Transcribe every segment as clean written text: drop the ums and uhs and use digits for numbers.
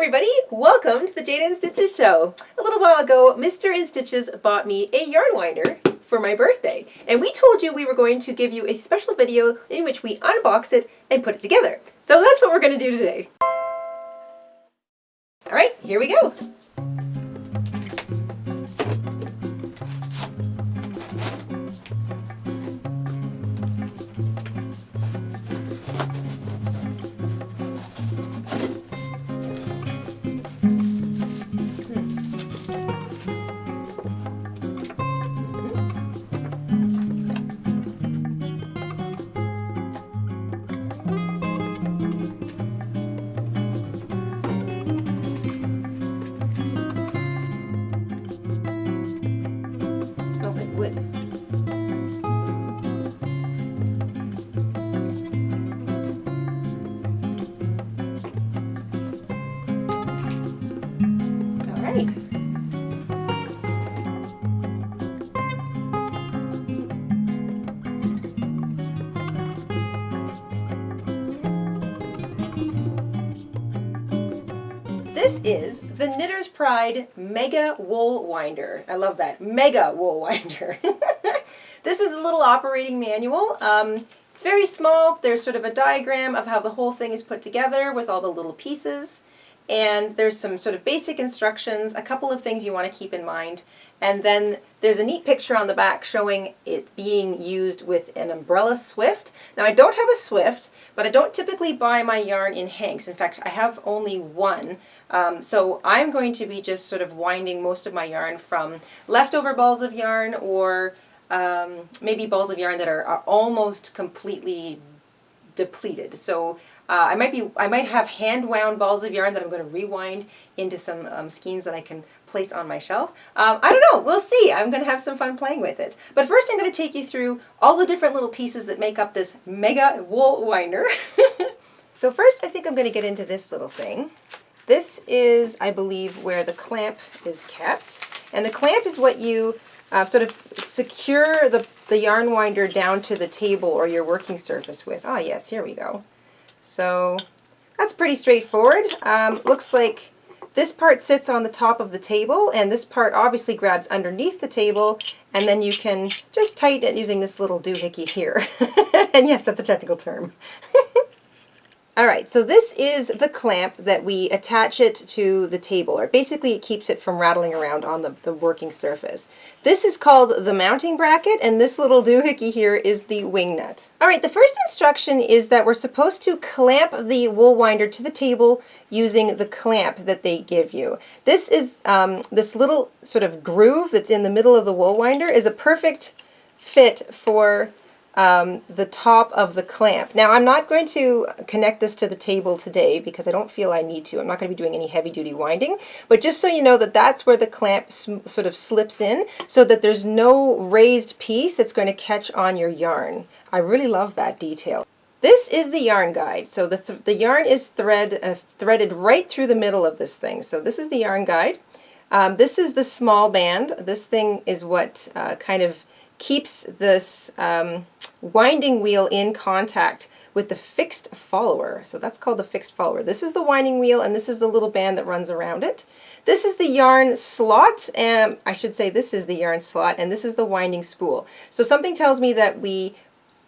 everybody, welcome to the Jayda InStitches show. A little while ago, Mr. InStitches bought me a yarn winder for my birthday, and we told you we were going to give you a special video in which we unbox it and put it together. So that's what we're going to do today. All right, here we go. Smells like wood. All right. This is the Knitter's Pride Mega Wool Winder. I love that. Mega Wool Winder. This is a little operating manual. It's very small. There's sort of a diagram of how the whole thing is put together with all the little pieces. And there's some sort of basic instructions, a couple of things you want to keep in mind. And then there's a neat picture on the back showing it being used with an umbrella swift. Now I don't have a swift, but I don't typically buy my yarn in hanks. In fact, I have only one. So I'm going to be just sort of winding most of my yarn from leftover balls of yarn or maybe balls of yarn that are almost completely depleted. So I might have hand wound balls of yarn that I'm going to rewind into some skeins that I can place on my shelf. I don't know, we'll see. I'm going to have some fun playing with it. But first I'm going to take you through all the different little pieces that make up this mega wool winder. So first I think I'm going to get into this little thing. This is, I believe, where the clamp is kept. And the clamp is what you sort of secure the yarn winder down to the table or your working surface with. Ah, yes, here we go. So that's pretty straightforward. Looks like this part sits on the top of the table, and this part obviously grabs underneath the table, and then you can just tighten it using this little doohickey here. And yes, that's a technical term. All right, so this is the clamp that we attach it to the table, or basically it keeps it from rattling around on the working surface. This is called the mounting bracket, and this little doohickey here is the wing nut. All right, the first instruction is that we're supposed to clamp the wool winder to the table using the clamp that they give you. This is this little sort of groove that's in the middle of the wool winder is a perfect fit for the top of the clamp. Now I'm not going to connect this to the table today because I don't feel I need to. I'm not going to be doing any heavy-duty winding, but just so you know that that's where the clamp sort of slips in so that there's no raised piece that's going to catch on your yarn. I really love that detail. This is the yarn guide. So the yarn is threaded right through the middle of this thing. So this is the yarn guide. This is the small band. This thing is what kind of keeps this winding wheel in contact with the fixed follower. So that's called the fixed follower. This is the winding wheel, and this is the little band that runs around it. This is the yarn slot, and I should say this is the yarn slot, and this is the winding spool. So something tells me that we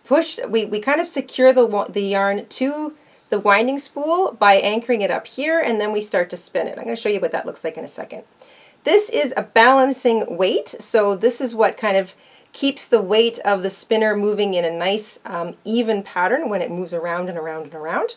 kind of secure the yarn to the winding spool by anchoring it up here, and then we start to spin it. I'm going to show you what that looks like in a second. This is a balancing weight, so this is what kind of keeps the weight of the spinner moving in a nice even pattern when it moves around and around and around.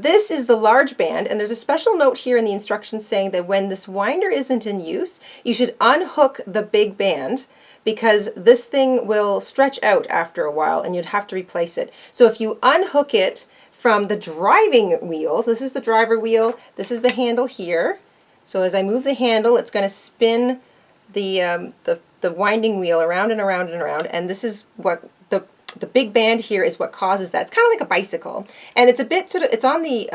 This is the large band, and there's a special note here in the instructions saying that when this winder isn't in use, you should unhook the big band because this thing will stretch out after a while and you'd have to replace it. So if you unhook it from the driving wheels, this is the driver wheel, this is the handle here. So as I move the handle, it's going to spin the winding wheel around and around and around, and this is what the big band here is what causes that. It's kind of like a bicycle, and it's a bit sort of, it's on the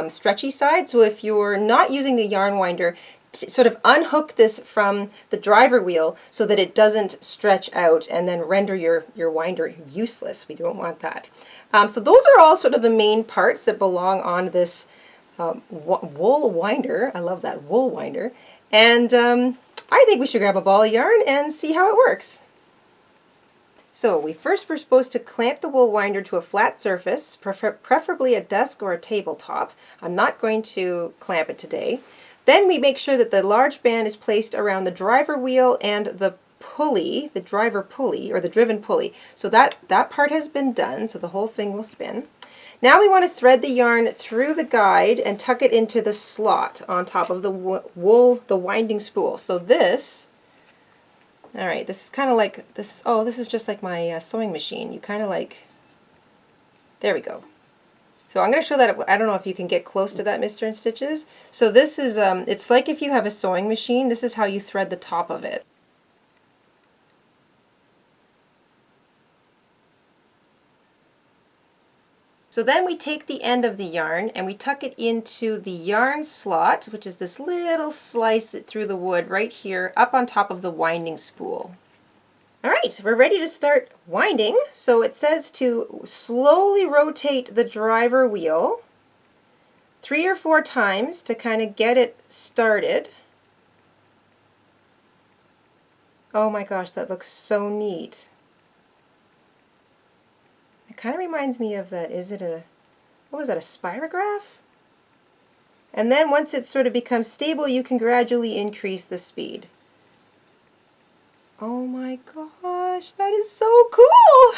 stretchy side, so if you're not using the yarn winder, sort of unhook this from the driver wheel so that it doesn't stretch out and then render your winder useless. We don't want that. So those are all sort of the main parts that belong on this wool winder. I love that, wool winder. And I think we should grab a ball of yarn and see how it works. So we first were supposed to clamp the wool winder to a flat surface, preferably a desk or a tabletop. I'm not going to clamp it today. Then we make sure that the large band is placed around the driver wheel and the pulley, the driver pulley, or the driven pulley. So that part has been done, so the whole thing will spin. Now we want to thread the yarn through the guide and tuck it into the slot on top of the the winding spool. So this, all right, this is kind of like, this is just like my sewing machine. You kind of like, there we go. So I'm going to show that, I don't know if you can get close to that, Mr. InStitches. So this is, it's like if you have a sewing machine, this is how you thread the top of it. So then we take the end of the yarn and we tuck it into the yarn slot, which is this little slice through the wood right here, up on top of the winding spool. All right, we're ready to start winding. So it says to slowly rotate the driver wheel 3 or 4 times to kind of get it started. Oh my gosh, that looks so neat. It kind of reminds me of that, is it a, what was that, a spirograph? And then once it sort of becomes stable, you can gradually increase the speed. Oh my gosh, that is so cool!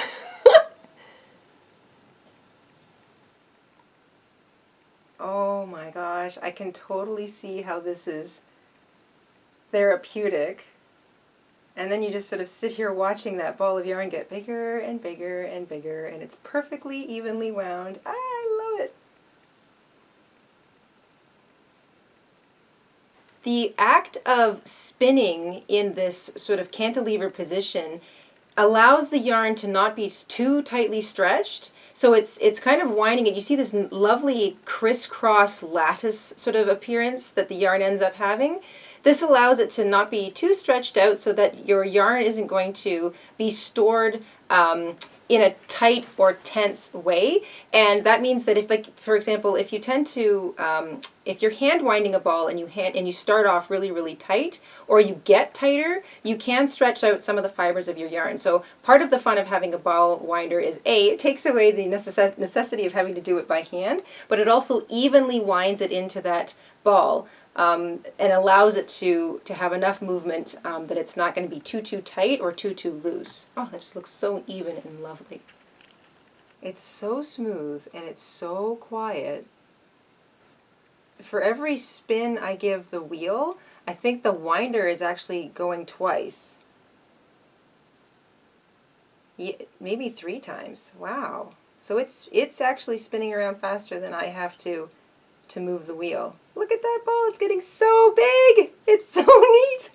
Oh my gosh, I can totally see how this is therapeutic. And then you just sort of sit here watching that ball of yarn get bigger and bigger and bigger, and it's perfectly evenly wound. I love it. The act of spinning in this sort of cantilever position allows the yarn to not be too tightly stretched. So it's kind of winding it. You see this lovely crisscross lattice sort of appearance that the yarn ends up having. This allows it to not be too stretched out so that your yarn isn't going to be stored in a tight or tense way. And that means that if, like, for example, if you tend to, if you're hand winding a ball and you start off really, really tight, or you get tighter, you can stretch out some of the fibers of your yarn. So part of the fun of having a ball winder is it takes away the necessity of having to do it by hand, but it also evenly winds it into that ball. And allows it to have enough movement that it's not going to be too tight or too loose. Oh, that just looks so even and lovely. It's so smooth and it's so quiet. For every spin I give the wheel, I think the winder is actually going twice. Yeah, maybe 3 times. Wow. So it's actually spinning around faster than I have to move the wheel. Look at that ball, it's getting so big! It's so neat!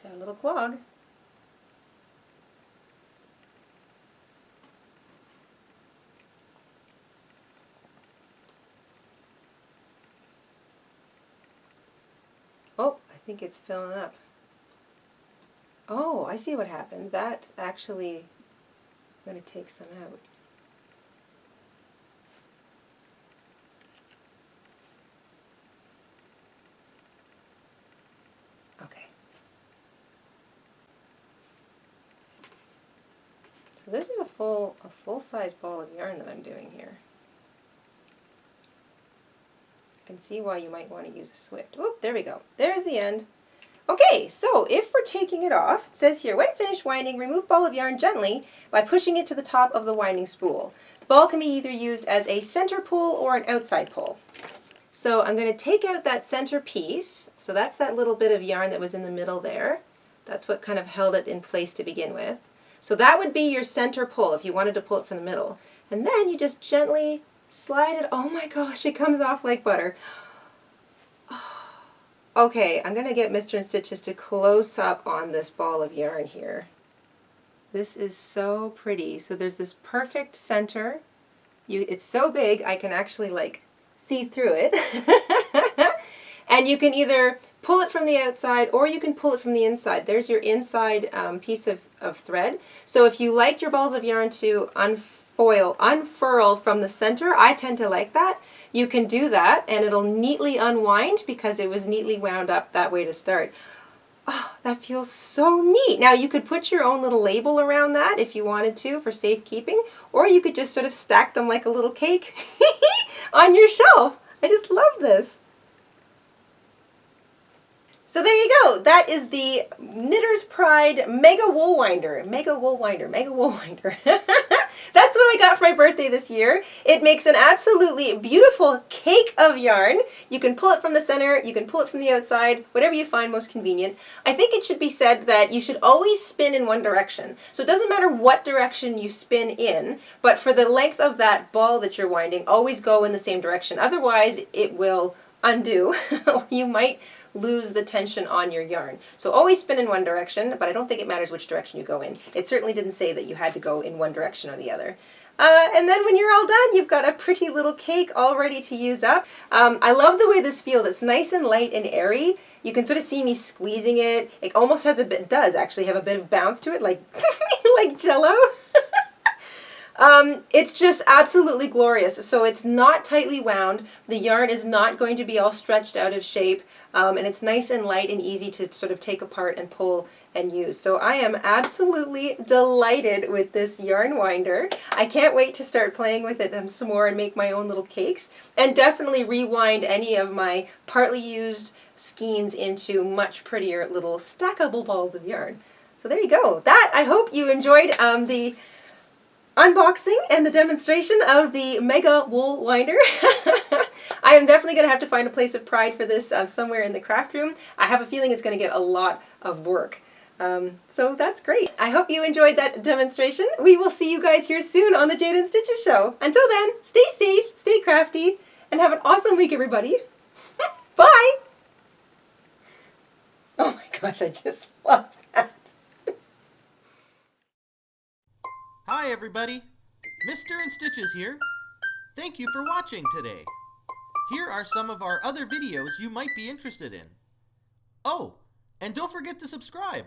Got a little clog. Oh, I think it's filling up. Oh, I see what happened. That actually, I'm going to take some out. Okay. So this is a full-size ball of yarn that I'm doing here. I can see why you might want to use a Swift. Oop, there we go. There's the end. Okay, so if we're taking it off, it says here, when finished winding, remove ball of yarn gently by pushing it to the top of the winding spool. The ball can be either used as a center pull or an outside pull. So I'm going to take out that center piece. So that's that little bit of yarn that was in the middle there. That's what kind of held it in place to begin with. So that would be your center pull if you wanted to pull it from the middle. And then you just gently slide it. Oh my gosh, it comes off like butter. Okay, I'm going to get Mr. InStitches to close up on this ball of yarn here. This is so pretty. So there's this perfect center. It's so big I can actually like see through it. And you can either pull it from the outside, or you can pull it from the inside. There's your inside piece of thread. So if you like your balls of yarn to unfurl from the center, I tend to like that. You can do that and it'll neatly unwind because it was neatly wound up that way to start. Oh, that feels so neat. Now you could put your own little label around that if you wanted to for safekeeping, or you could just sort of stack them like a little cake on your shelf. I just love this. So there you go. That is the Knitter's Pride Mega Wool Winder. Mega Wool Winder. Mega Wool Winder. That's what I got for my birthday this year. It makes an absolutely beautiful cake of yarn. You can pull it from the center, you can pull it from the outside, whatever you find most convenient. I think it should be said that you should always spin in one direction. So it doesn't matter what direction you spin in, but for the length of that ball that you're winding, always go in the same direction. Otherwise, it will undo. You might lose the tension on your yarn. So always spin in one direction, but I don't think it matters which direction you go in. It certainly didn't say that you had to go in one direction or the other. And then when you're all done, you've got a pretty little cake all ready to use up. I love the way this feels. It's nice and light and airy. You can sort of see me squeezing it. It almost has a bit, does actually have a bit of bounce to it, like, like Jell-O. It's just absolutely glorious. So it's not tightly wound. The yarn is not going to be all stretched out of shape. And it's nice and light and easy to sort of take apart and pull and use. So I am absolutely delighted with this yarn winder. I can't wait to start playing with it some more and make my own little cakes. And definitely rewind any of my partly used skeins into much prettier little stackable balls of yarn. So there you go. That, I hope you enjoyed the unboxing and the demonstration of the Mega Wool Winder. I am definitely going to have to find a place of pride for this somewhere in the craft room. I have a feeling it's going to get a lot of work. So that's great. I hope you enjoyed that demonstration. We will see you guys here soon on the Jayda InStitches show. Until then, stay safe, stay crafty, and have an awesome week, everybody. Bye! Oh my gosh, I just love that. Hi everybody, Mr. InStitches here. Thank you for watching today. Here are some of our other videos you might be interested in. Oh, and don't forget to subscribe.